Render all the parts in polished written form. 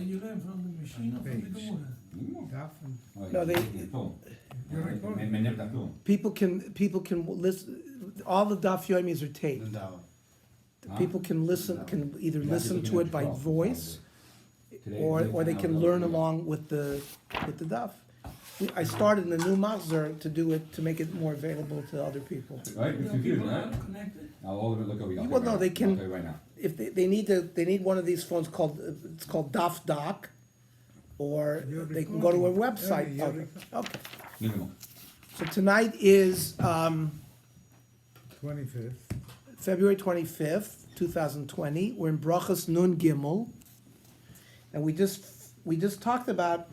you learn from the machine or from the Gemara? No, people can listen. All the daf yomis are taped. People can listen, can either listen to it by voice, or they can learn along with the daf. I started in a new machzor to do it, to make it more available to other people. Right, it's confusing, right? I'll all of it look over. Well, no, they can. Right now. If they need one of these phones called Daf Doc, or they can go to a website. Okay. So tonight is 25th. February 25th, 2020. We're in Berochos Nun Gimel, and we just talked about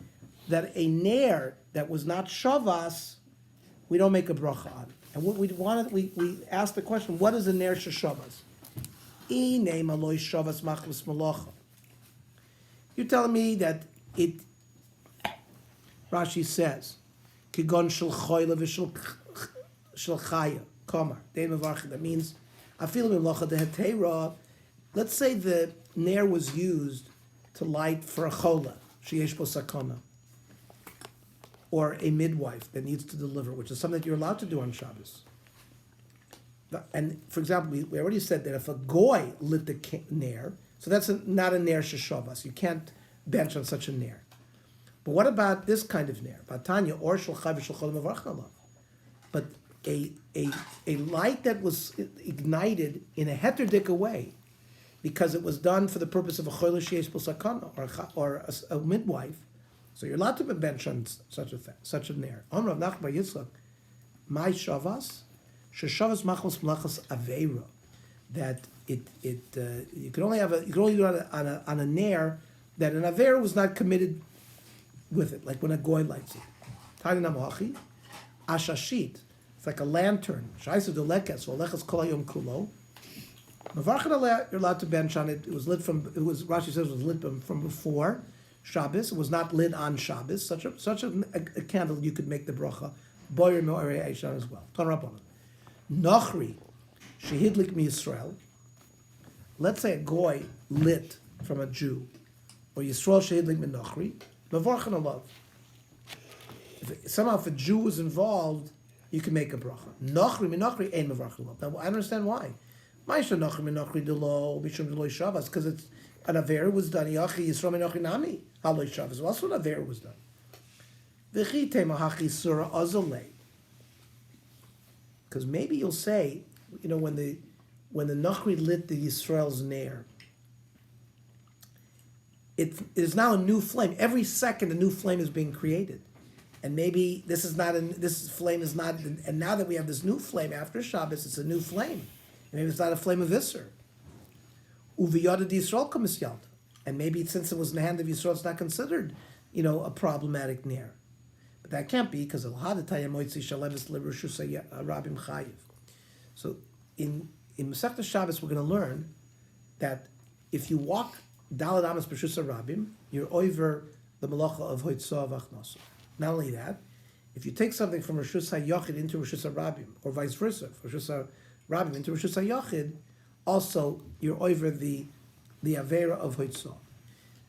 that a nair that was not shavas, we don't make a bracha on. And what we wanted, we asked the question: what is a nair sheshavas? You're telling me that it, Rashi says, Kigon shel choyle v'shel chaya, kamar, dein mevarchid. That means, afil milacha de hetera. Let's say the nair was used to light for a chola, sheyesh bo sakana, or a midwife that needs to deliver, which is something that you're allowed to do on Shabbos. And for example, we already said that if a goy lit the nair, so that's not a nair sheshavas. You can't bench on such a nair. But what about this kind of nair? Batanya or shulchay v'shulchol mevarchalav. But a light that was ignited in a heterdik way, because it was done for the purpose of a choyle sheyesh bo sakana, or a midwife. So you're allowed to bench on such a nair. Amar Rav Nachman Yitzchak, my shavas. Sheshavas machos melachas aveira, that you can only do it on a nair that an aveira was not committed with it, like when a goy lights it. Tani namachi, ashashit, it's like a lantern. Shaisa delekes olechas kol hayom kulo. Mavarchet aleh, you're allowed to bench on it. It was Rashi says it was lit from before Shabbos. It was not lit on Shabbos. Such a candle you could make the bracha boyer me'orei eishan as well. Ton rabbanon. Nochri, shehidlik miYisrael. Let's say a goy lit from a Jew, or Yisrael shehidlik min Nochri, mevarchen alav. Somehow, if a Jew was involved, you can make a bracha. Nochri min Nochri ein mevarchen alav. Now I understand why. Ma'isha Nochri min Nochri delo mishum delo shavas, because it's an aver was done. Yachi Yisrael min Nochri nami haloi shavas. Well, that's what aver was done. V'chi tema hachi surah azalei. Because maybe you'll say, when the Nachri lit the Yisrael's nair, it is now a new flame. Every second, a new flame is being created, and maybe this flame is not. And now that we have this new flame after Shabbos, it's a new flame. And maybe it's not a flame of Isser. Uviyada di Yisrael kamis yalda, and maybe since it was in the hand of Yisrael, it's not considered, a problematic nair. But that can't be because rabim chayiv. So in Masechta Shabbos, we're going to learn that if you walk Daled Amos B'Shusa Rabim, you're over the malacha of Hoitzah v'Achnasa. Not only that, if you take something from Rishus HaYachid into Rishus HaRabim, or vice versa, from Rishus HaRabim into Rishus HaYachid, also you're over the Avera of Hoitzah.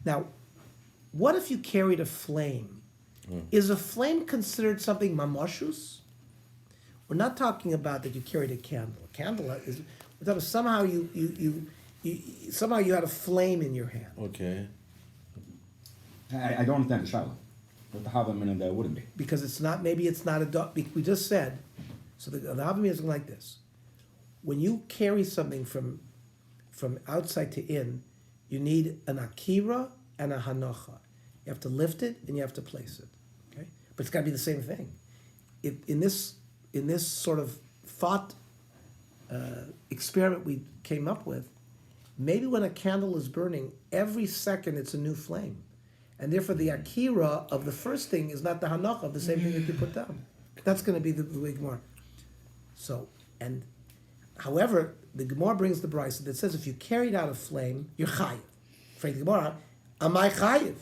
Now, what if you carried a flame? Is a flame considered something mamashus? We're not talking about that you carried a candle. A candle is, we're talking somehow you had a flame in your hand. Okay. I don't understand the shaila. What the Havamim in there wouldn't be? Because it's not. Maybe it's not a dog. We just said. So the Havamim is like this. When you carry something from outside to in, you need an akira and a hanacha. You have to lift it and you have to place it. Okay, but it's got to be the same thing. In this sort of thought experiment we came up with, maybe when a candle is burning, every second it's a new flame, and therefore the akira of the first thing is not the hanacha of the same thing that you put down. That's going to be the Gemara. So, and however, the Gemara brings the brisa that says if you carried out a flame, you're chayiv. Frank the Gemara, am I chayiv?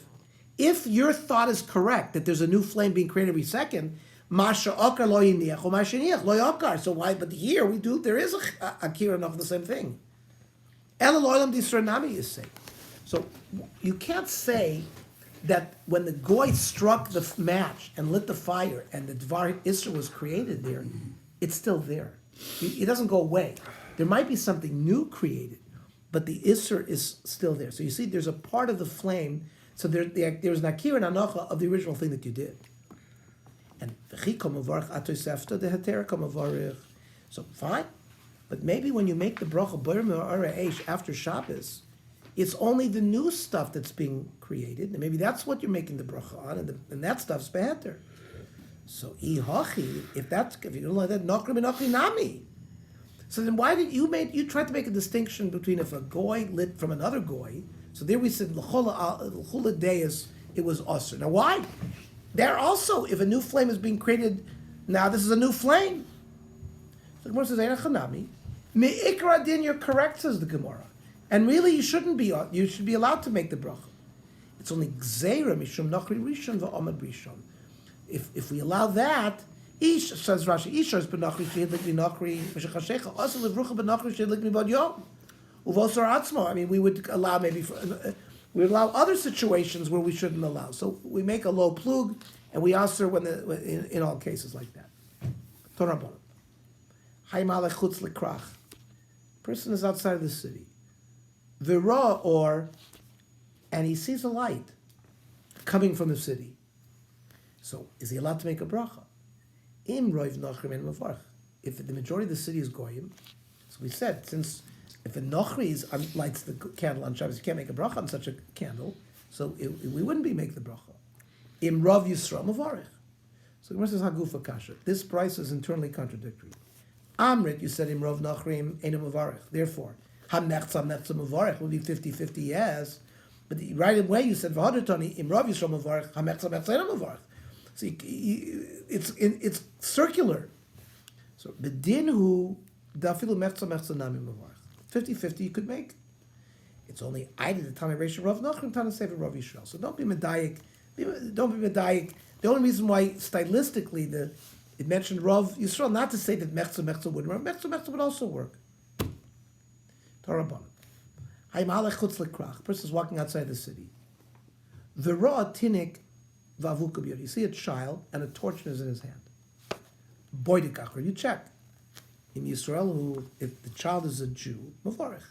If your thought is correct that there's a new flame being created every second, masha okar lo yiniach or masha yiniach lo yokar. So why? But here there is a akira of the same thing. Ela lo olam disra nami, you say. So you can't say that when the goy struck the match and lit the fire and the Dvar Isra was created there, it's still there. It doesn't go away. There might be something new created, but the Isra is still there. So you see, there's a part of the flame. So there's an akira and anacha of the original thing that you did. And so fine, but maybe when you make the bracha after Shabbos, it's only the new stuff that's being created, and maybe that's what you're making the bracha on, and that stuff's better. So if you don't like that, nokri benokri nami. So then why did you tried to make a distinction between if a goy lit from another goy? So there we said l'chula deis, it was usher. Now why? There also, if a new flame is being created, now this is a new flame. So the Gemara says, "Eina chanami." Me'ikra din, you're correct, says the Gemara. And really, you should be allowed to make the bracha. It's only gzeira mishum nachri rishon va'amad rishon. If we allow that, ish says Rashi, isha is benachri shehidlik minachri v'shechashecha also levrucha benachri shehidlik mibad yom uvosar atzmo. I mean, we would allow we would allow other situations where we shouldn't allow. So we make a low plug, and we answer in all cases like that. Torah Baruch. Hay malech chutz lekrach. Person is outside of the city. V'ra and he sees a light coming from the city. So is he allowed to make a bracha? Im roiv nachrim en mavarch. If the majority of the city is goyim, so we said, since if a nochri lights the candle on Shabbos, you can't make a bracha on such a candle, so we wouldn't be making the bracha. Im rav yisra mavarch. So the Gemara says hagufa kasha. This price is internally contradictory. Amrit, you said im rav nachrim en mavarch. Therefore, hamnechza mavarch would be 50-50, yes. But right away you said v'hadatani im rav yisra mavarch hamnechza mavarch. So it's circular. So bedin hu dafilu mechza nami mavarch. 50-50 you could make. It's only I did the Tana Reish Rav Nachman Tana Sefer Rav Yisrael. So don't be medayik. Don't be medayik. The only reason why stylistically it mentioned Rav Yisrael, not to say that mechza wouldn't work. Mechza would also work. Torah Baruch. Hay malech chutz lekrach. Person is walking outside the city. V'ra tinik v'avukabiyot. You see a child and a torch is in his hand. Boydikachar. You check. In Yisrael, if the child is a Jew, mavarich.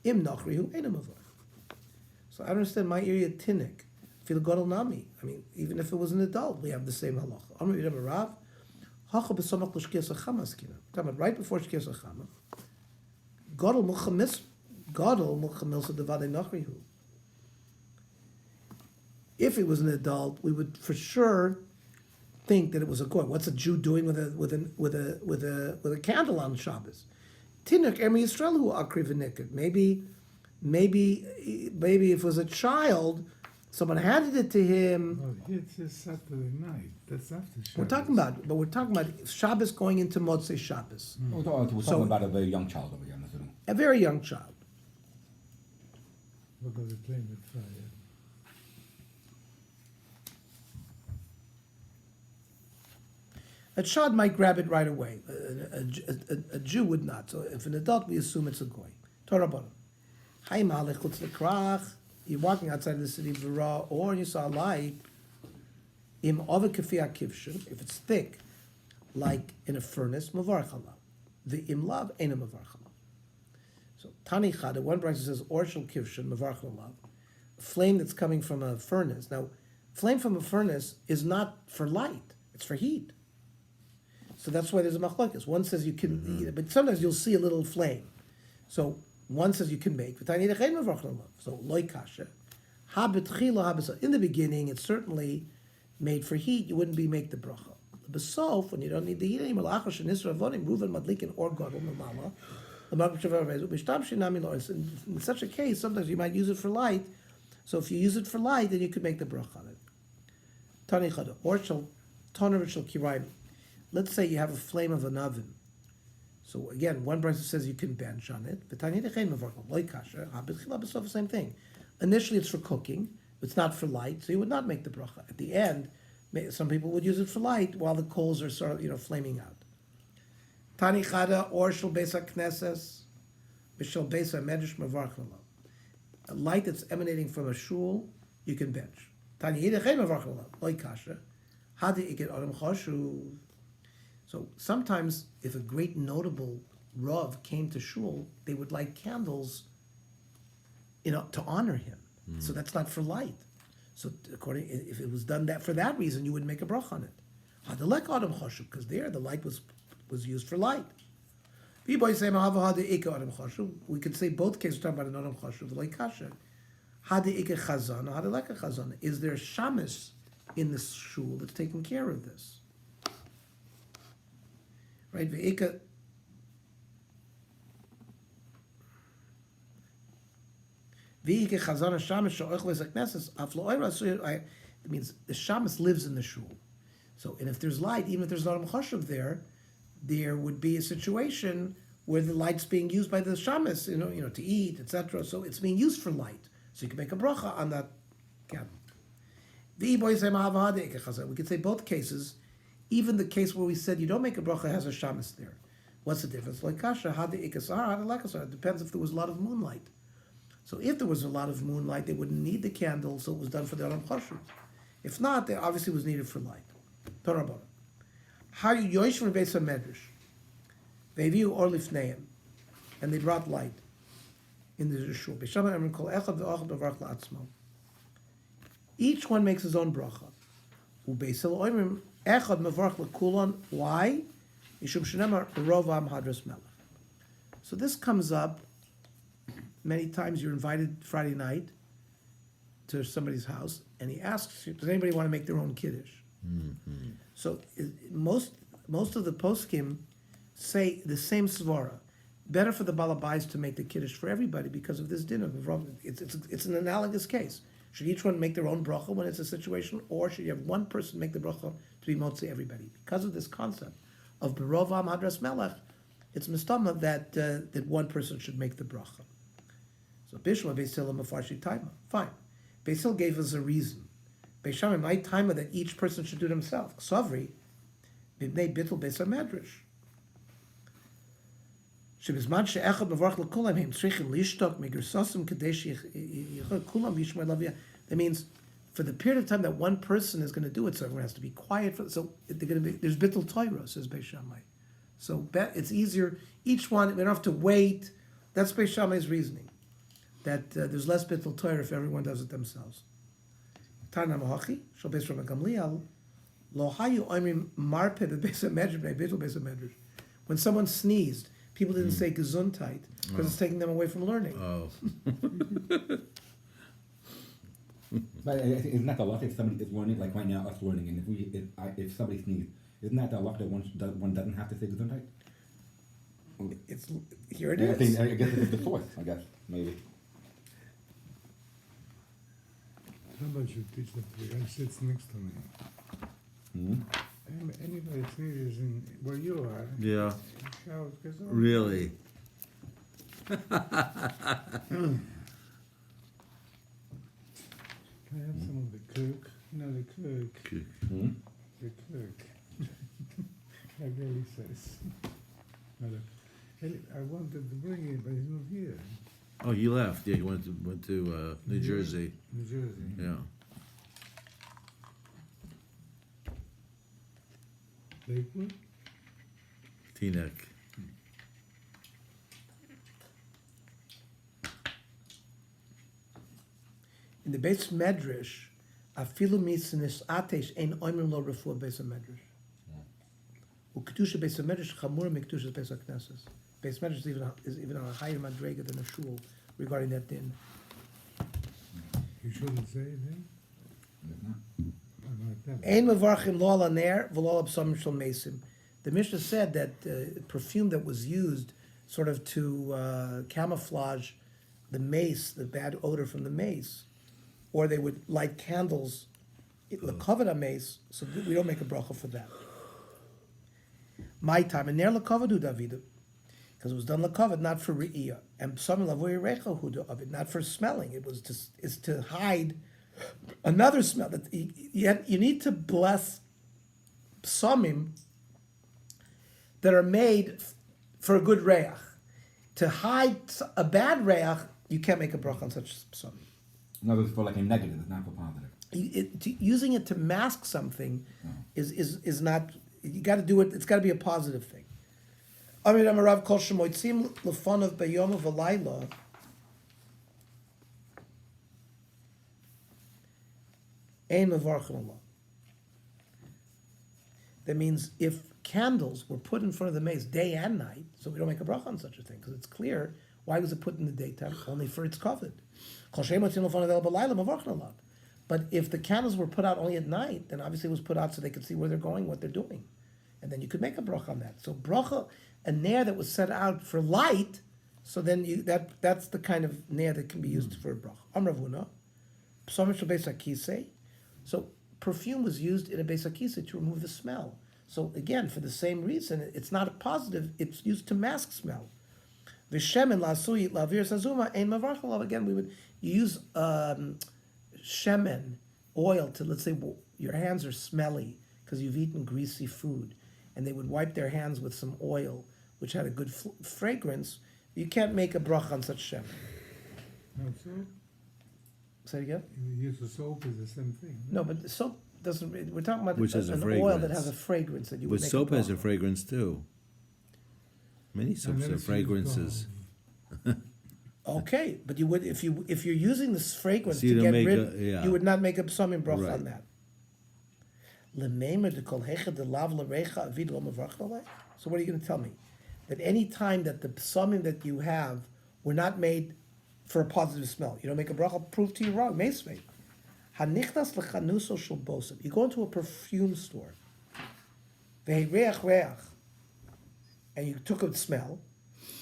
Im nachri hu ena mavarich. So I understand my area tinik. Fil gadol nami. I mean, even if it was an adult, we have the same halacha. Amr Yidam Rav. Hacha b'samach l'shkiyas hachama skina. Talking about right before shkiyas hachama. Gadol mulchamis devadei nachri hu. If it was an adult, we would for sure think that it was a goy. What's a Jew doing with a candle on Shabbos? Tinuk Emi Yisrael who akri v'nikid. Maybe if it was a child, someone handed it to him. Oh, it's just Saturday night. That's after Shabbos. We're talking about Shabbos going into Motzei Shabbos. We're talking about a very young child over here. A very young child. Because they're playing with fire. A child might grab it right away. A Jew would not. So if an adult, we assume it's a goy. Torah Baruch. Hay malech chutz lekrach. You're walking outside the city of V'ra, or you saw a light. Im ove kefia kivshin. If it's thick, like in a furnace, mavarch alav. The im lav ena mavarch alav. So tani chada. One brayso says orshel kivshin mavarch alav. A flame that's coming from a furnace. Now, flame from a furnace is not for light; it's for heat. So that's why there's a machlokes. One says you can, but sometimes you'll see a little flame. So one says you can make. So loy kasha. In the beginning, it's certainly made for heat. You wouldn't be make the bracha. B'sof, when you don't need the heat anymore, in such a case, sometimes you might use it for light. So if you use it for light, then you could make the bracha on it. Tani chada or shall toner shall kirayim. Let's say you have a flame of an oven. So again, one person says you can bench on it. The same thing. Initially, it's for cooking. It's not for light, so you would not make the bracha. At the end, some people would use it for light while the coals are sort of flaming out. Tani chada or shel beis hakneses, b'shel beis hamedrash mavarch lalav. A light that's emanating from a shul, you can bench. Tanya Yidachem Avarchala, like Kasha. Hadi Iket Adam Chashu. So sometimes, if a great notable Rav came to shul, they would light candles, to honor him. So that's not for light. So if it was done that for that reason, you wouldn't make a bracha on it. Hadalek Adam Chashu, because there the light was used for light. We could say both cases talking about an Adam Chashu, like Kasha. Hadi Ike Chazana, Hadalek Chazana. Is there a shamus in this shul that's taking care of this? Right? It means the shamus lives in the shul. So, and if there's light, even if there's not a chashuv there would be a situation where the light's being used by the shamus, to eat, etc. So it's being used for light. So you can make a bracha on that candle. We could say both cases. Even the case where we said you don't make a bracha has a shamus there. What's the difference? Like kasha, it depends if there was a lot of moonlight. So if there was a lot of moonlight, they wouldn't need the candle, so it was done for the Adam Chashuv. If not, it obviously was needed for light. Torah Bara. How you yoish from Beis HaMedrash. They view or lifneim, and they brought light in the shul. Each one makes his own bracha. Why? So this comes up many times. You're invited Friday night to somebody's house, and he asks you, does anybody want to make their own kiddush? Mm-hmm. So most of the poskim say the same svara. Better for the balabais to make the kiddush for everybody because of this dinner. It's an analogous case. Should each one make their own bracha when it's a situation, or should you have one person make the bracha to be motzi everybody? Because of this concept of berovam hadras melech, it's mistama that one person should make the bracha. So Bishma Beis Hillel Mefarshi Taima. Fine. Beis Hillel gave us a reason. Beis Shammai my Taima that each person should do it himself. Ksavri Bibnei Bittul Beis HaMedrash. Shebizman she'echad mevarach l'kulam hem tzrichim lishtok megersosim kadesh kulam yishmai lavia. That means for the period of time that one person is going to do it, so everyone has to be quiet. So they're going to be, there's bittul Torah, says Beis Shammai. So it's easier. Each one, we don't have to wait. That's Beis Shammai's reasoning. That there's less bittul Torah if everyone does it themselves. Tana Mahachi, Shal Beis Rabbi Gamliel, Lo Hayu Oimrim Marpe Beis HaMedrash Bnei Bittul Beis HaMedrash. When someone sneezed, people didn't say Gesundheit because it's taking them away from learning. Oh. But isn't that the luck if somebody is learning, like right now, us learning, and if somebody sneezes, isn't that the luck that one doesn't have to say Gesundheit? It's here it is. I guess it's the source, maybe. Somebody should teach that to me. He sits next to me. Mm-hmm. Anybody sneezes in where you are, Yeah. shout, "Gesundheit." Really? Can I have some of the cook? No, the cook. Hmm? The cook. Like Ellie says. I wanted to bring it, but he's not here. Oh, he left. Yeah, he went to New Jersey. New Jersey. Yeah. Lakewood? Teaneck. In the Beis Medrash, afilu misnis atesh ein oimrim lo refuah Beis Medrash. Ukedusha Beis Medrash chamura mikdusha Beis HaKnesses. Beis Medrash is even on a higher madrega than a shul regarding that din. You shouldn't say anything? Ein mevarchim lo ala ner v'lo ala b'samim shel mesim. The Mishnah said that perfume that was used sort of to camouflage the mace, the bad odor from the mace, or they would light candles, the covered mace, so we don't make a bracha for that. My time, and ner lekavod Davidu, because it was done lekavod, not for re'iyah, and some lavoy recha hu of it, not for smelling. It was to hide another smell. That you need to bless psamim that are made for a good reach. To hide a bad reach you can't make a bracha on such psumim. In other words, for like a negative, it's not for positive. Using it to mask something No. is not. You got to do it. It's got to be a positive thing. Amir Amarav Kol Shemoitzim Lefonav B'Yom V'Layla. Ein Mevarchim Allah. That means if candles were put in front of the maze day and night, so we don't make a bracha on such a thing, because it's clear, why was it put in the daytime? Only for its covet. But if the candles were put out only at night, then obviously it was put out so they could see where they're going, what they're doing. And then you could make a bracha on that. So bracha, a nair that was set out for light, so then that's the kind of nair that can be used for a bracha. Amravuna, psalm beis hakisei. So perfume was used in a beis hakisei to remove the smell. So again, for the same reason, it's not a positive, it's used to mask smell. V'shemen la'asui la'avir sazuma ein mavarch alav. Again, we would use shemen, oil, to, let's say your hands are smelly because you've eaten greasy food, and they would wipe their hands with some oil which had a good fragrance. You can't make a bracha on such shemen. Not so? Say it again? The use of soap is the same thing. No, but the soap doesn't. We're talking about Which has a an oil that fragrance. has a fragrance that you With would make soap a has a bracha. fragrance too. Many I've soaps never have seen fragrances. Okay, but you would if you're using this fragrance So you to don't get make rid, yeah. you would not make a psalmim bracha Right. on that. Lemeimer de kol hecha de lav l'recha avid lo mevarch alei. So what are you going to tell me? That any time that the psalmim that you have were not made for a positive smell, you don't make a bracha. Prove to you wrong. Meisvei. Hanichnas lechanuso shel bosem. You go into a perfume store. Ve'reach reach, and you took a smell.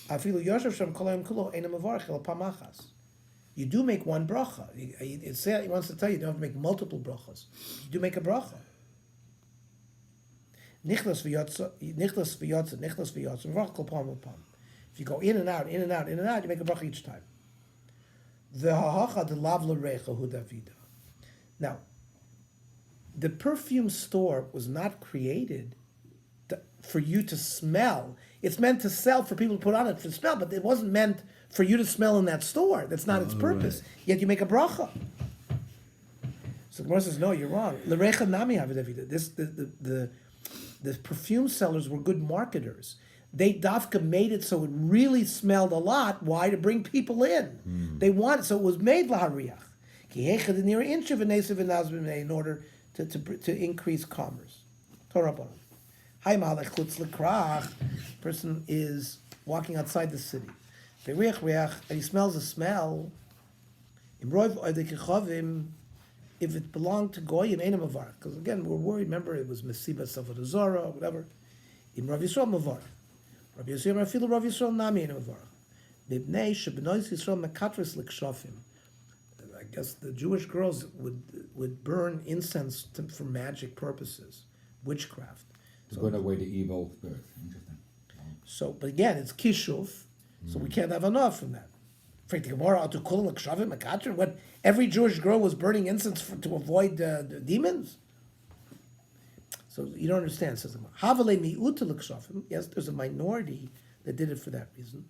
Afilu yoshev shem kol hayom kulo eina mevarch el pamachas. You do make one bracha. He wants to tell you don't have to make multiple brachas. You do make a bracha. Nichlas v'yotza, mevarch kol pam v'pam. If you go in and out, in and out, in and out, you make a bracha each time. V'hahacha de lav l'recha hu davida. Now, the perfume store was not created for you to smell. It's meant to sell for people to put on it for smell, but it wasn't meant for you to smell in that store. That's not its purpose. right. Yet you make a bracha. So the Gemara says, no, you're wrong. L'recha nami havidavida. The perfume sellers were good marketers. They dafka made it so it really smelled a lot. Why? To bring people in. They wanted, so it was made lahariach. In order to increase commerce. Torah. Person is walking outside the city. And he smells a smell. If it belonged to Goyim, ain't a mavar. Because again, we're worried, remember, it was Mesiba Safad Azara, whatever. In Rav Yisrael mavar. Rav Yisrael, Rav Rav Yisrael Nami ain't a mavar. Bibnei Shebenois Yisrael Mekatris Likshofim. I guess the Jewish girls would burn incense for magic purposes, witchcraft. To put away the evil spirits. Interesting. So, but again, it's kishuv, so we can't have enough from that. What, every Jewish girl was burning incense to avoid the demons? So you don't understand, says the Gemara. Yes, there's a minority that did it for that reason.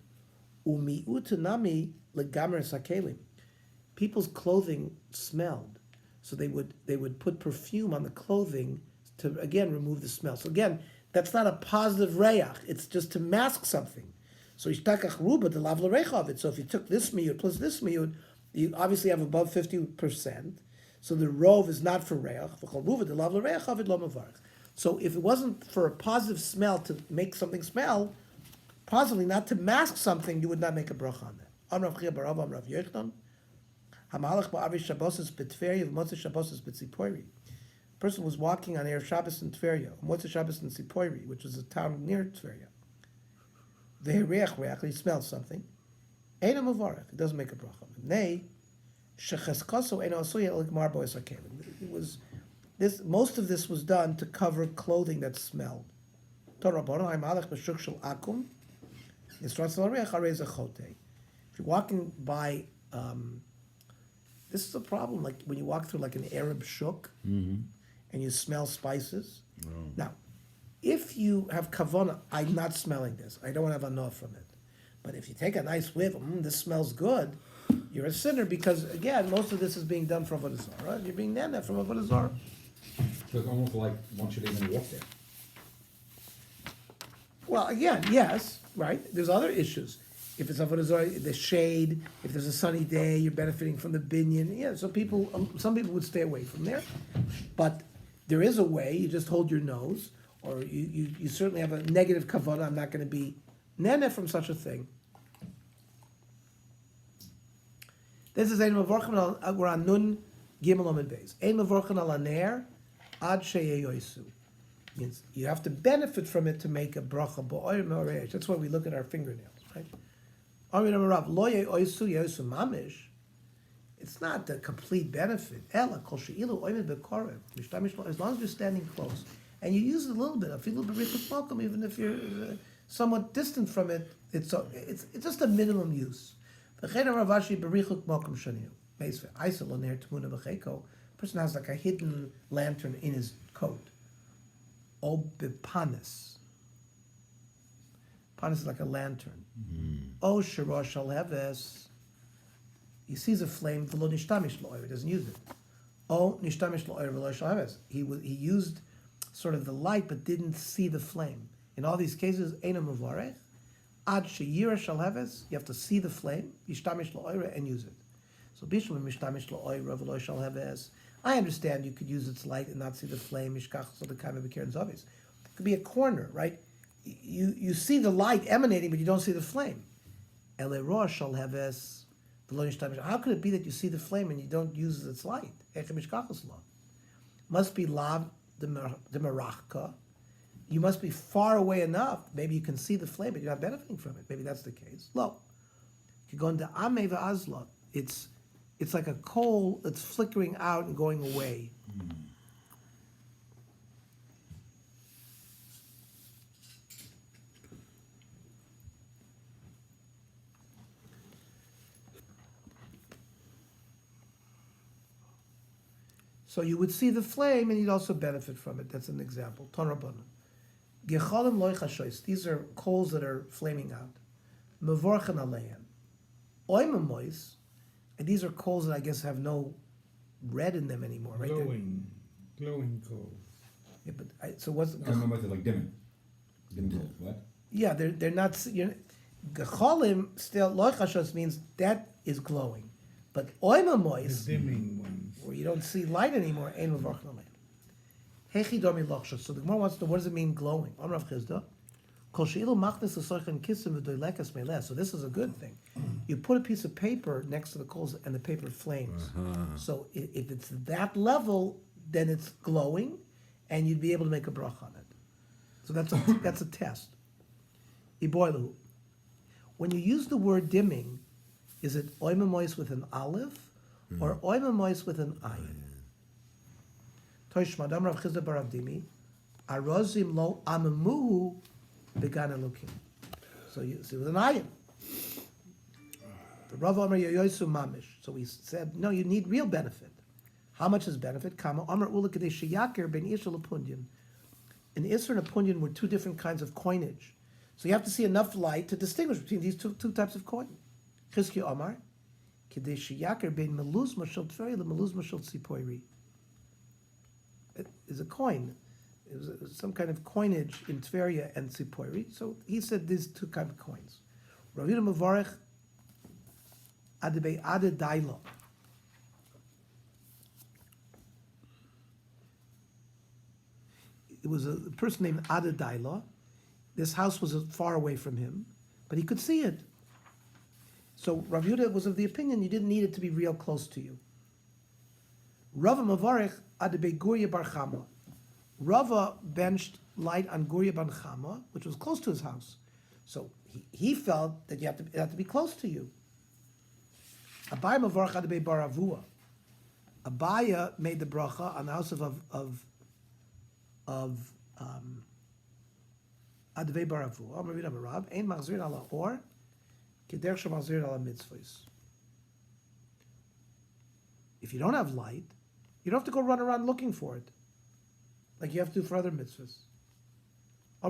People's clothing smelled, so they would put perfume on the clothing to again remove the smell. So again, that's not a positive reyach. It's just to mask something. So ishtakach ruba the lav l'recha of it. So if you took this miyud plus this miyud, you obviously have above 50%. So the rov is not for reyach. V'chol ruba the lav l'recha of it lo mavarch. So if it wasn't for a positive smell to make something smell, positively not to mask something, you would not make a bracha on that. Amrav Chia Barav Amrav Yochanan. Hamalach ba'avi Shabbos b'Tveria v'motzei Shabbos b'Tzipori. A person was walking on Erev Shabbos in Tveria, motzei Shabbos in Tzipori, which is a town near Tveria. Ve'reach reach, he smells something. Eina mavarech, it doesn't make a bracha. Nay, shecheskaso eina asuya el gmar bo esakelim. It was this. Most of this was done to cover clothing that smelled. Torah bono ha'malach b'shuk shel akum. If you're walking by, this is a problem. Like when you walk through like an Arab shuk, and you smell spices. Oh. Now, if you have kavana, I'm not smelling this. I don't have enough from it. But if you take a nice whiff, this smells good. you're a sinner because, again, most of this is being done from Avodah Zarah. You're being nana from Avodah Zarah. So it's almost like one should even walk there. Well, again, yes, right? There's other issues. If it's Avodah Zarah, the shade, if there's a sunny day, you're benefiting from the binyan. Yeah, so some people would stay away from there. But there is a way, you just hold your nose, or you certainly have a negative kavanah. I'm not going to be nana from such a thing. This is Ein Mavorchen we're on Nun Gimel Amid Beis. Ein Mavorchen al Aner Ad Sheyeyoisu. Means you have to benefit from it to make a bracha ba'oyer me'oreish. That's why we look at our fingernails, right? Lo yeyoisu yeyoisu mamish. It's not the complete benefit. Ela kol she'ilu oimed bekorev. As long as you're standing close and you use it a little bit, afilu b'richut malkum, even if you're somewhat distant from it, it's just a minimum use. Person has like a hidden lantern in his coat. O bepanis. Panis is like a lantern. O shiro shal heves. He sees a flame. V'lo nishtamish lo'oyer. He doesn't use it. O nishtamish lo'oyer v'lo shal heves. He used sort of the light but didn't see the flame. In all these cases, eina mevarech. Ad sheyira shal heves. You have to see the flame. Yishtamish lo'oyer and use it. So bishlam mishtamish lo'oyer v'lo shal heves. I understand you could use its light and not see the flame. Mishkach so the kind of It could be a corner, right? You see the light emanating, but you don't see the flame. How could it be that you see the flame and you don't use its light? Must be lav de merachka. You must be far away enough. Maybe you can see the flame, but you're not benefiting from it. Maybe that's the case. Lo, you go into ameva azla. It's like a coal that's flickering out and going away. So you would see the flame and you'd also benefit from it. That's an example. Ton Rabbanan. Gechalim loy chashois. These are coals that are flaming out. Mevorchen aleim. Oim mois. And these are coals that I guess have no red in them anymore, right? Glowing coal. Yeah, but so what's I remember it's like dimming. Dim coals, what? yeah? They're not. Gecholim still loichashos means that is glowing, but oima The mois dimming ones. where you don't see light anymore. Ein mevarchen aleim. Hechi dormi lochshos. So the Gemara wants to know, what does it mean glowing? Amrav Chizda. So this is a good thing. You put a piece of paper next to the coals and the paper flames. So if it's that level, then it's glowing, and you'd be able to make a bracha on it. So that's a test. Iboilu. When you use the word dimming, is it oimamois with an aleph or oimamois with an ayin? Toishma Rav Chizda bar Avdimi, arozim lo amamuhu began elokim. So you see with an ayin. The Rav Omer yoyosu mamish. So we said, no, you need real benefit. How much is benefit? Kama Omer ula kadei sheyaker ben isha lepunyan. An isra and a punyan were two different kinds of coinage. So you have to see enough light to distinguish between these two types of coin. Chizki Omar, kadei sheyaker ben meluz mashal tferi lemeluz mashal tzipoiri. It is a coin. It was some kind of coinage in Tveria and Tzipoiri. So he said these two kind of coins. Ravina Mavarech Adebe Ade Daila. It was a person named Ade Daila. This house was far away from him, but he could see it. So Rav Yehuda was of the opinion you didn't need it to be real close to you. Rava Mavarech Adebe Gurya Bar Chama. Rava benched light on Gurya Bar Chama, which was close to his house. So he felt that it had to be close to you. Abaya Mavarech Adebe Bar Avua. Abaya made the bracha on the house of Adebe Bar Avua. Amar Rabbi Rab, Ein Machzirin ala Or, Kederech Shemachzirin ala Mitzvos. If you don't have light, you don't have to go run around looking for it, like you have to do for other mitzvahs. I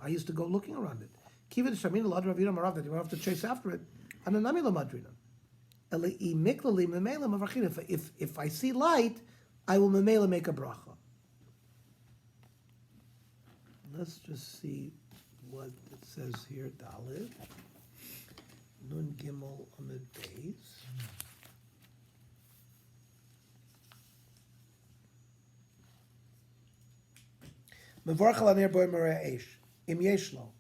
used to go looking around it. That you don't have to chase after it. Ananami lo madrinan. If I see light, I will memela make a bracha. Let's just see what it says here. Dalit. Nun Gimel Amid Beis. Mevarch al aner boy mereh eish. Im yesh lo.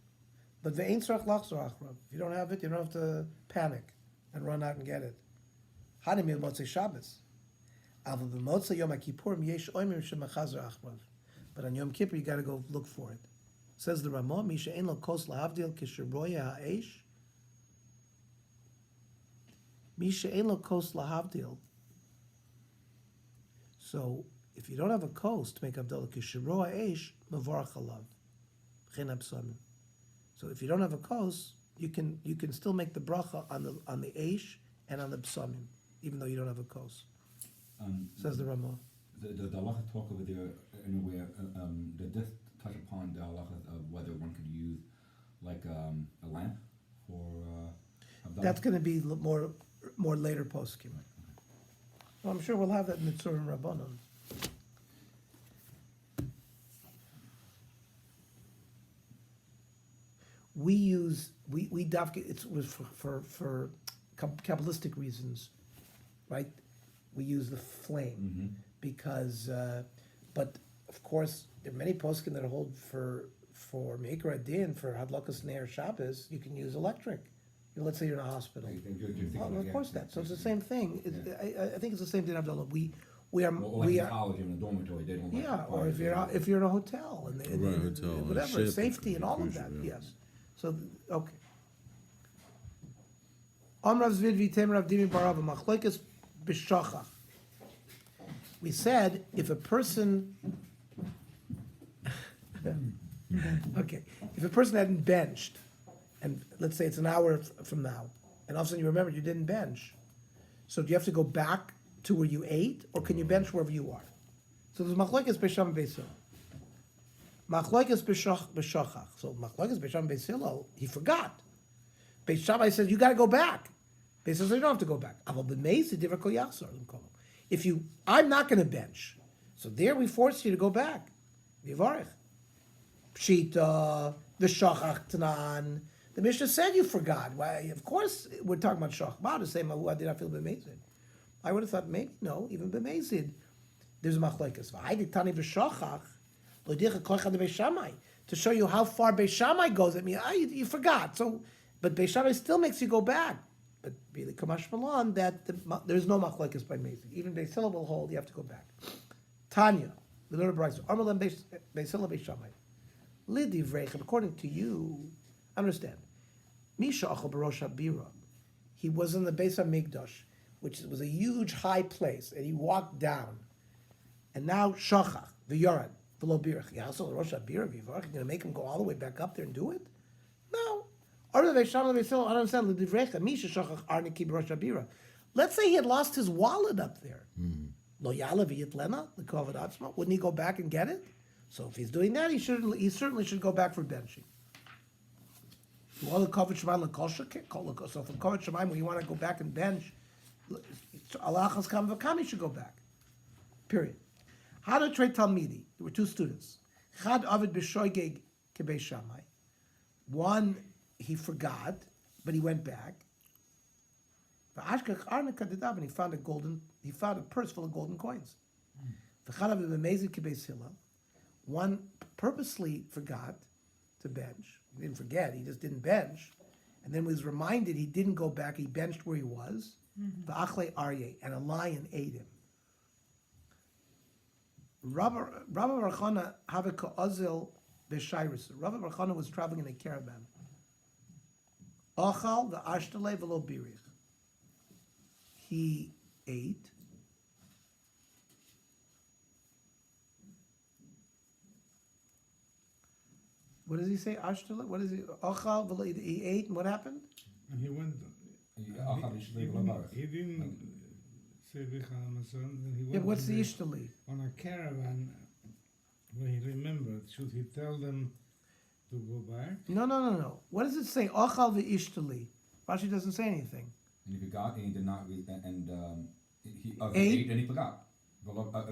But ve'ein tzarach lachzor achrav. If you don't have it, you don't have to panic and run out and get it. Hanim yom motzei Shabbos. Aval b'motzei Yom HaKippurim yesh oimim shemachazor achrav. But on Yom Kippur, you got to go look for it. Says the Ramah, Misha ein lo kos lahavdil kisheroya ha'esh. Misha ein lo kos lahavdil. So, if you don't have a kos to make Havdalah kisheroya ha'esh, mevarach alav. Chen absamim. So if you don't have a kos, you can still make the bracha on the eish and on the psamim, even though you don't have a kos. Says the Ramah. The halacha talk over there anywhere. Did this touch upon the halacha of whether one could use like a lamp for? That's going to be more later poskim. Well, I'm sure we'll have that in Mitzvah and Rabbanon. We dafke. It was for Kabbalistic reasons, right? We use the flame because, but of course, there are many poskim that hold for Meikar Adin for Hadlakas Ner Shabbos. You can use electric. Let's say you're in a hospital. Well, of course, that. So it's the same thing. I think it's the same thing. Abdullah. We are college in a dormitory. They don't. Or if you're in a hotel and hotel, whatever, ship, safety and all of that. yeah. Yes. So okay. Amrav Zvid Vitem Rav Dimi Barav Machlekes B'Shachach. We said if a person, okay, if a person hadn't benched, and let's say it's an hour from now, and all of a sudden you remember you didn't bench, so do you have to go back to where you ate, or can you bench wherever you are? So there's Machlekes B'Sham B'Sil. Machlekes B'Shachach. So Machlekes B'Sham B'Sil, he forgot. Beis Shammai says you got to go back. Beis says you don't have to go back. I'm not going to bench. So there we force you to go back. Vivarich. Pshita, V'Shachach Tanan. The Mishnah said you forgot. Why? Of course, we're talking about Shachma to say Mahu did I feel b'mezid. I would have thought maybe no, even b'mezid. There's a machlekes. V'Haydi Tani V'Shachach L'Dicha Kochad Beis Shammai to show you how far Beis Shammai goes. I mean, you forgot. So, but Beis Shammai still makes you go back. But really, Kamash Malon, that there's no machlekes by Mezid. Even Beis Hillel will hold, you have to go back. Tanya, the Lord of Bryce, Armalam Beis Hillel Beis Shammai. Lidi Vrechem, according to you, understand. Misha Achal Berosh Habira. He was in the Beis HaMikdash, which was a huge high place, and he walked down. And now Shachach, the Yarad, the Lobirach. Yeah, so Rosh Habira, you're going to make him go all the way back up there and do it? No. Let's say he had lost his wallet up there. Wouldn't he go back and get it? So if he's doing that, he certainly should go back for benching. So for Kovet Shemaim, when you want to go back and bench, Alachas Kam V'Kam, he should go back. Period. How to trade Talmidi? There were two students. Chad Avid B'Shoigeg Kebei Shammai. One, he forgot, but he went back. And he found a purse full of golden coins. One purposely forgot to bench. He didn't forget, he just didn't bench. And then was reminded he didn't go back, he benched where he was. And a lion ate him. Rabbi Barchana was traveling in a caravan. Ochal the ashtale v'lo birich. He ate. What does he say? Ashtale? What is it? Ochal v'lo. He ate, and what happened? And he went. He didn't say Vicha Amason. He went. Yeah, what's the ishtali? On a caravan, when he remembered, should he tell them to go back? No. What does it say? Ochal v'ishtali. Rashi doesn't say anything. And he forgot, and he did not, he Ate? ate and he forgot.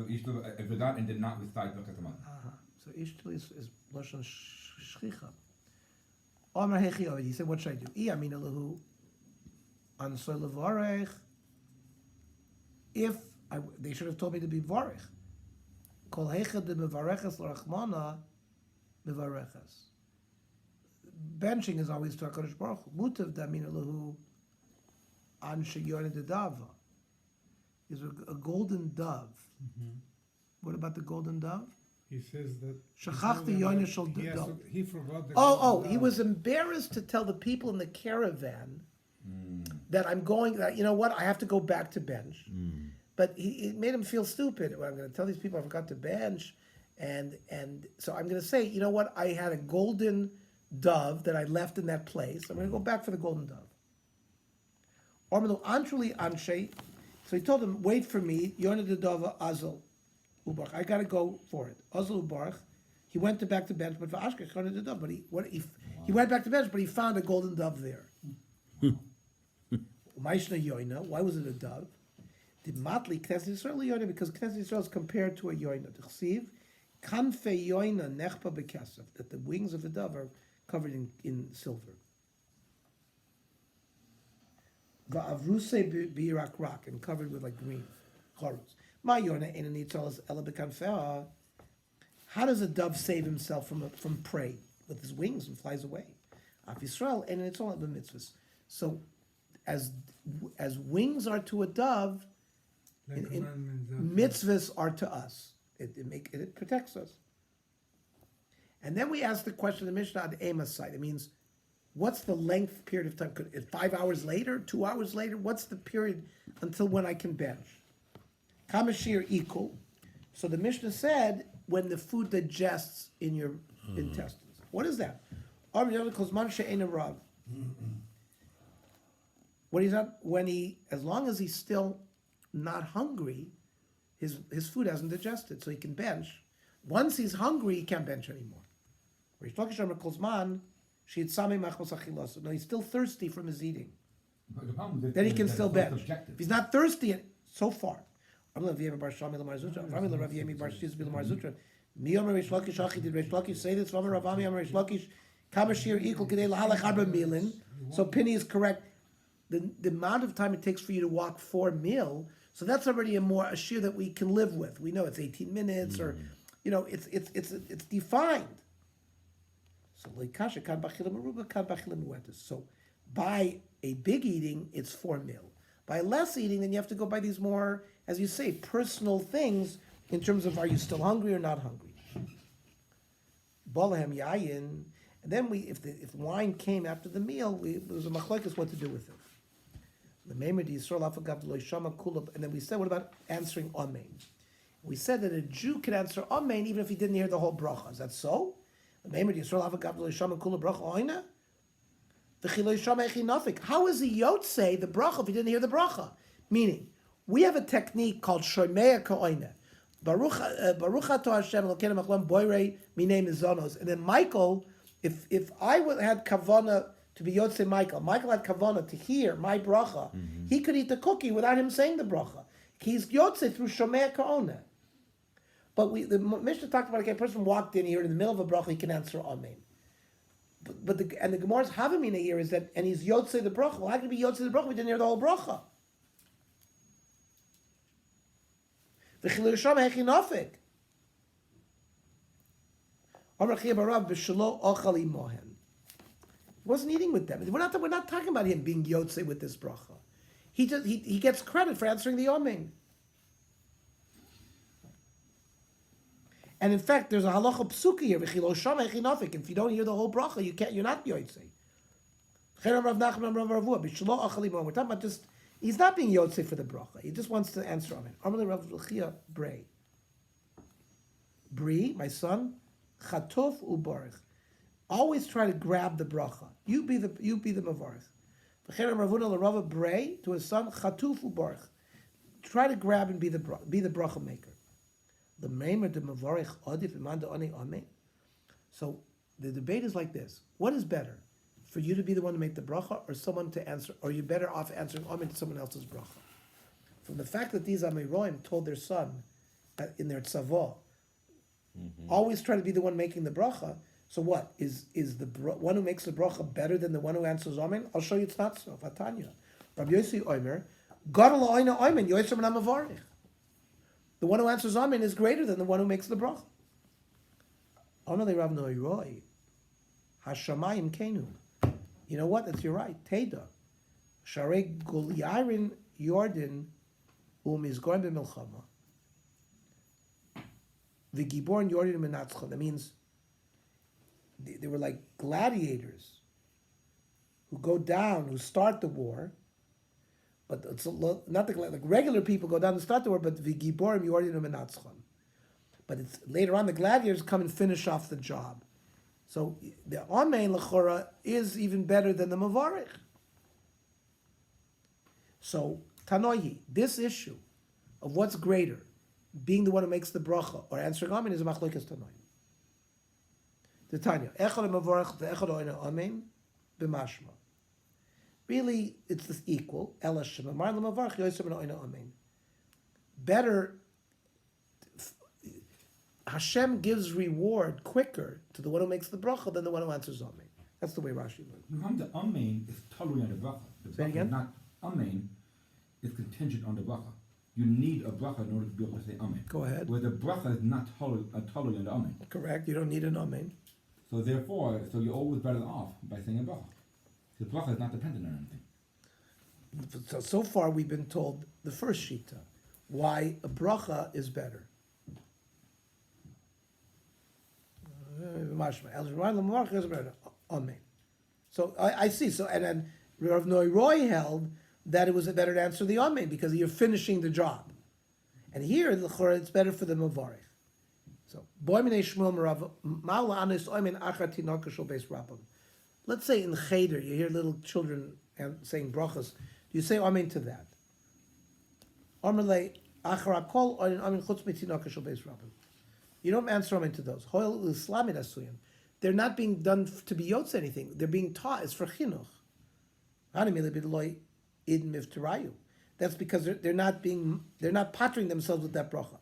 He forgot and did not recite Birkat Hamazon. So Ishtal is Lashon Shchicha. Omar Hechi Ovid, he said, what should I do? I Amina Lahu Ansor Levarech. If they should have told me to be Varech. Kol Hecha de Mevareches L'Rachmana Mevareches. Benching is always to HaKadosh Baruch Hu. Mutav de Amina Lahu Anshe Yonah de Dava. Is a golden dove. What about the golden dove? He says that Shachachti Yonah shel dove. he forgot the Oh, golden he dove. was embarrassed to tell the people in the caravan that I'm going, that, you know what, I have to go back to bench. But it made him feel stupid. Well, I'm going to tell these people I forgot to bench. And so I'm going to say, you know what, I had a golden dove that I left in that place. I'm going to go back for the golden dove. Ormelu Antruli Anshe. So he told him, wait for me, Yonah de Dova Azal Ubarch. I got to go for it. Azal Ubarch. He went back to bench, but for Ashkech Yonah de Dove. But he went back to bench, but he found a golden dove there. Maishna Yonah. Why was it a dove? Did Matli Knesset Yisrael Yonah? Because Knesset Yisrael is compared to a Yonah. T'chsiv Kanfe Yonah Nechpa Bekesef. That the wings of the dove are covered in silver. Va'avruse birak rock and covered with like green chorus. Ma Yonah in an itzalas ela bekanfea. How does a dove save himself from prey with his wings and flies away? Af Yisrael and it's all mitzvahs. So, as wings are to a dove, Like commandments of- mitzvahs are to us. It protects us. And then we ask the question of the Mishnah on the Amos side. It means, what's the length period of time? Could it 5 hours later, 2 hours later? What's the period until when I can bench? Kamashir equal. So the Mishnah said when the food digests in your intestines. What is that? As long as he's still not hungry, his food hasn't digested, so he can bench. Once he's hungry, he can't bench anymore. No, he's still thirsty from his eating. But the problem is Then he can that still it's both bench. subjective. If he's not thirsty so far. Did Reish Lakish say this? So Penny is correct. The amount of time it takes for you to walk 4 mil, so that's already a shear that we can live with. We know it's 18 minutes, or it's defined. So by a big eating, it's 4 mil. By less eating, then you have to go by these more, as you say, personal things in terms of are you still hungry or not hungry. Balahem yayin, and then if wine came after the meal, there was a machlokes what to do with it. The Meimer di Yisrael afagav lo yishama kulab, and then we said, what about answering amen? We said that a Jew could answer amen even if he didn't hear the whole bracha. Is that so? The Meimer di Yisrael afagav lo yishama kulab bracha oina. How is he yotzei the bracha if he didn't hear the bracha? Meaning, we have a technique called shomea ka'oina. Baruch ato Hashem Elokeinu Machlon boirei minei mizonos. And then Michael, if I had kavana to be yotzei Michael had kavana to hear my bracha, he could eat the cookie without him saying the bracha. He's yotzei through shomea ka'oina. But the Mishnah talked about a person walked in here in the middle of a bracha, he can answer amen. But the Gemara's Havamina here is that, and he's Yotzei the bracha. Well, how can he be Yotzei the bracha? We didn't hear the whole bracha. The Chilul Shama Hechinofik. Amar Chia Barav b'shelo ochal imohen. He wasn't eating with them. We're not talking about him being Yotzei with this bracha. He gets credit for answering the Amen. And in fact, there's a halacha psuki here. V'chilo shama echinofik. If you don't hear the whole bracha, you're not yotzei. We're talking about just, he's not being yotzei for the bracha. He just wants to answer amen. Amalei Rav L'chia Brei. Bri, my son, chatuf ubarich. Always try to grab the bracha. You be the mavarich. V'chenem Ravuna l'Rava Brei to his son, chatuf ubarich. Try to grab and be the bracha maker. The Meimer de Mavarich Adif Imanda Ani Amen. So the debate is like this: what is better, for you to be the one to make the bracha, or someone to answer, or you're better off answering amen to someone else's bracha? From the fact that these Amiroim told their son in their tzavah, always try to be the one making the bracha. So what is the one who makes the bracha better than the one who answers amen? I'll show you it's not so. Vatanya, Rabbi Yossi Omer, Gadol Oina Amen Yosem Namavarich. The one who answers amen is greater than the one who makes the bracha. Only Rav Noiroi, Hashamayim Kenu. You know what? That's you're right. Teda, Sharei Gulyarin Yordan Umizgor b'Milchama. The Giborn Yordan Menatzcha. That means they were like gladiators who go down, who start the war. But it's not like regular people go down and start the war, but the Giborim Yordan Menatzcha. But it's later on the gladiators come and finish off the job. So the Amen L'chora is even better than the Mavarich. So Tanohi, this issue of what's greater, being the one who makes the bracha or answering Amen, is a machlokes Tanohi. The Tanya, Echad Mavarich, the Echad Oina Amen, b'mashma. Really, it's this equal. Ela Shemamar L'Mavarich Yosem Oina Amen. Better. Hashem gives reward quicker to the one who makes the bracha than the one who answers amen. That's the way Rashi learned. The amen is totally on the bracha. The Say it bracha again? is not amen is contingent on the bracha. You need a bracha in order to be able to say amen. Go ahead. Where the bracha is not totally on the amen. Correct. You don't need an amen. So therefore, you're always better off by saying a bracha. The bracha is not dependent on anything. So far, we've been told the first shita, why a bracha is better. Amen. So I see. So and then Rav Noiroi held that it was better to answer the amen because you're finishing the job. And here it's better for the mavarich. So let's say in cheder you hear little children saying brachas. Do you say amen to that? You don't answer amen to those. They're not being done to be yotze anything. They're being taught. It's for chinuch. That's because they're not pattering themselves with that bracha.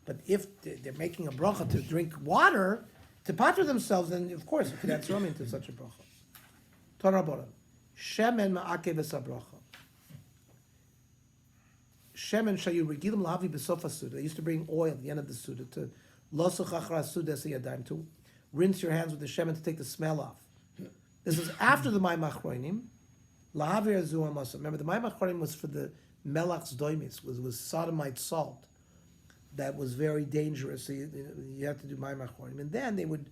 But if they're making a bracha to drink water, to patter themselves, then of course you could answer amen to such a bracha. Torah Shemen ma'akev es bracha. Shemen shayu regilim lahavi b'sof hasuda. They used to bring oil at the end of the suda to losuch achra suda siyadayim, to rinse your hands with the shemen to take the smell off. This is after the Mayim Achronim. Lahavi azu amasa. Remember, the Mayim Achronim was for the melach's doimis, was sodomite salt. That was very dangerous. So you have to do Mayim Achronim, and then they would.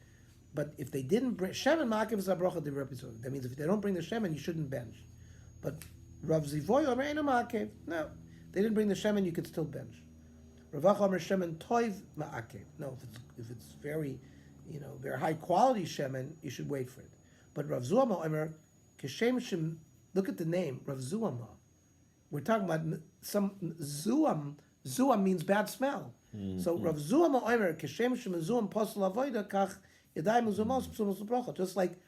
But if they didn't bring shemen ma'akev es bracha, they represent. That means if they don't bring the shemen, you shouldn't bench. But Rav Zivoy or Reina ma'akev, no. They didn't bring the shemen, you could still bench. Rav Amar shemen toiv ma'akev. No, if it's very, very high quality shemen, you should wait for it. But Rav Zuama Amar keshem shem. Look at the name, Rav Zuama. We're talking about some zuam. Zuam means bad smell. Mm-hmm. So Rav Zuama Amar keshem shem zuam posel avoida kach yadayim zumos psulos bracha. Just like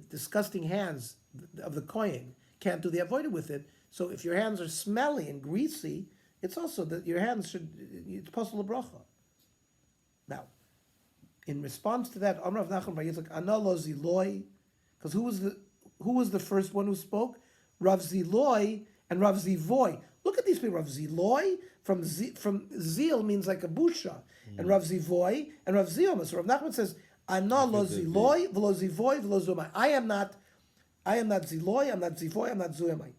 disgusting hands of the kohen can't do the avoida with it. So if your hands are smelly and greasy, it's also that your hands it's possible bracha. Now, in response to that, Amar Rav Nachman bar Yitzchak, Ana lo ziloi, because who was the first one who spoke? Rav Ziloi and Rav Zivoy. Look at these people. Rav Ziloi from zil means like a busha, and Rav Zivoy and Rav Zilma. So Rav Nachman says, Ana lo ziloi v'lo zivoy v'lo zumai. I am not ziloi. I'm not zivoy. I'm not zumai.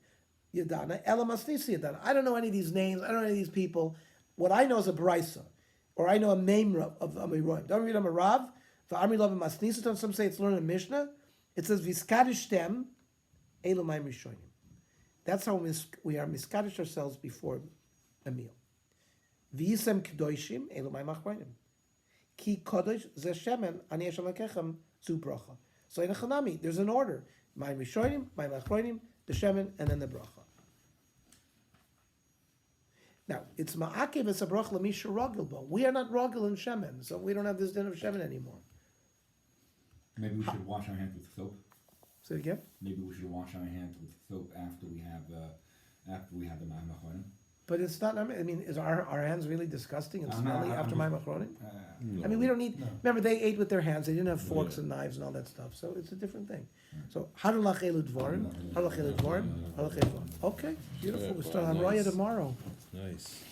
Yadana, Elamasnisi Yadana. I don't know any of these names. I don't know any of these people. What I know is a Brisa, or I know a name of Amiroim. Don't read Amarav. For Amirav Masnisi, some say it's learned in Mishnah. It says Viskadishtem Elumayim Rishonim. That's how we are miskadish ourselves before a meal. V'yisem kedoshim Elumayim Achronim. Ki kodesh zeshemen ani yesham lekechem zu bracha. So in a chanami, there's an order: Mayim Rishonim, Mayim Achronim, the shemen, and then the bracha. Now, it's ma'akev es bracha l'misha rogel bo. We are not rogel in shemen, so we don't have this din of shemen anymore. Maybe we should wash our hands with soap. Say it again. Maybe we should wash our hands with soap after we have the Mayim Achronim. But it's not. I mean, is our hands really disgusting and smelly after Mayim Achronim? I mean, we don't need. No. Remember, they ate with their hands. They didn't have forks and knives and all that stuff. So it's a different thing. So Hadalachelu Dvorim, Hadalachelu Dvorim, Hadalachelu Dvorim. Okay, beautiful. We start on Raya tomorrow. Nice.